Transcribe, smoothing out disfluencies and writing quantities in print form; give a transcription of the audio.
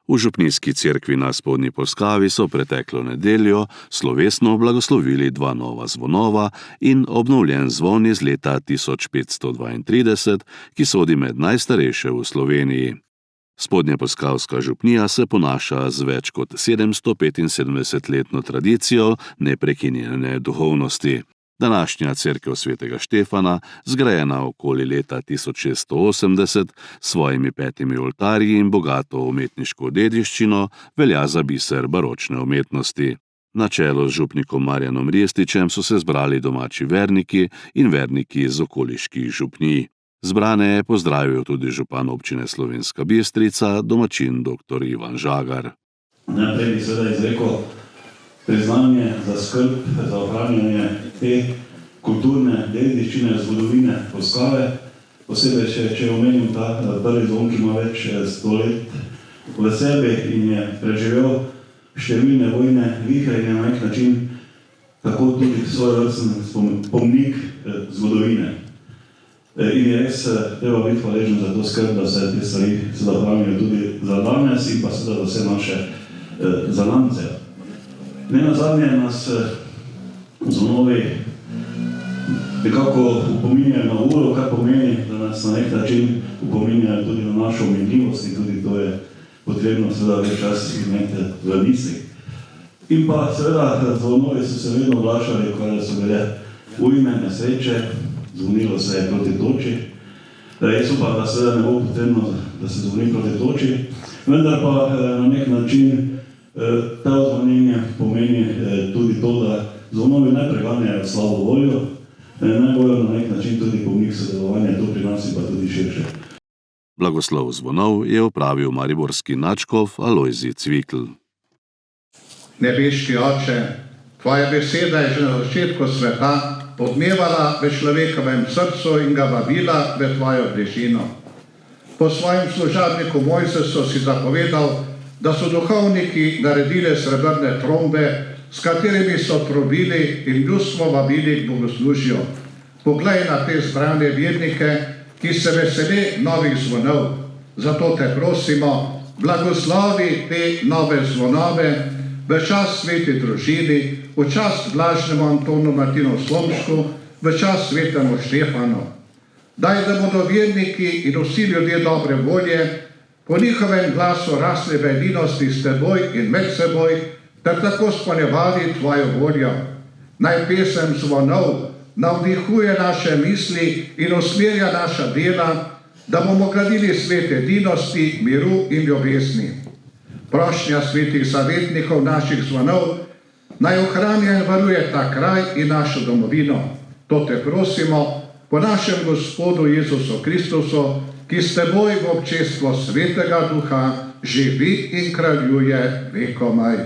V župnijski cerkvi na Spodnji Polskavi so preteklo nedeljo slovesno blagoslovili 2 nova zvonova in obnovljen zvon iz leta 1532, ki sodi med najstarejše v Sloveniji. Spodnjepolskavska župnija se ponaša z več kot 775-letno tradicijo neprekinjene duhovnosti. Današnja cerkev svetega Štefana, zgrajena okoli leta 1680, s svojimi 5 oltarji in bogato umetniško dediščino, velja za biser baročne umetnosti. Na čelu z župnikom Marjanom Riestičem so se zbrali domači verniki in verniki iz okoliških župnij. Zbrane je pozdravil tudi župan občine Slovenska Bistrica, domačin dr. Ivan Žagar. Najprej bi seveda izrekel priznanje za skrb, za ohranjanje te kulturne dediščine, zgodovine Polskave. Posebej če omenim ta prvi zvon, ki ima več 100 let v sebi in je preživel številne vojne vihre in je na nek način tako tudi svojevrsten pomnik zgodovine. In je res treba biti hvaležen za to skrb, da se te stvari seveda pravijo tudi za danes in pa seveda za vse naše zanamce. Nenazadnje nas zvonovi nekako upominjajo na uro, kar pomeni, da nas na nek način upominjajo tudi na našo minljivost in tudi to je potrebno seveda več čas imeti v mislih. In pa seveda zvonovi so se vedno oglašali, ko so bile ujme, nesreče, zvonilo se je proti toči. Jaz upam, da seveda ne bo potrebno, da se zvoni proti toči, vendar pa na nek način ta zvonjenje pomeni tudi to, da zvonovi ne preganjajo slabo voljo, ne bojo na nek način tudi pomnik sodelovanja tu pri nas in pa tudi širše. Blagoslov zvonov je opravil mariborski nadškof Alojzij Cvikl. Nebeški Oče, Tvoja beseda je že na začetku sveta odmevala v človekovem srcu in ga vabila v Tvojo bližino. Po svojem služabniku Mojsesu si zapovedal, da so duhovniki naredili srebrne trombe, s katerimi so trobili in ljudstvo vabili k bogoslužju. Poglej na te zbrane vernike, ki se veseli novih zvonov. Zato te prosimo, blagoslovi te nove zvonove v čast sveti družini, v čast blažnemu Antonu Martinu Slomšku, v čast svetemu Štefanu. Daj, da bodo verniki in vsi ljudje dobre volje po njihovem glasu rasli v edinosti s Teboj in med seboj, ter tako spolnjevali Tvojo voljo. Naj pesem zvonov navdihuje naše misli in usmerja naša dela, da bomo gradili svet edinosti, miru in ljubezni. Prošnja svetih zavetnikov naših zvonov naj ohranja in varuje ta kraj in našo domovino. To te prosimo po našem Gospodu Jezusu Kristusu, ki s Teboj v občestvu Svetega Duha živi in kraljuje vekomaj.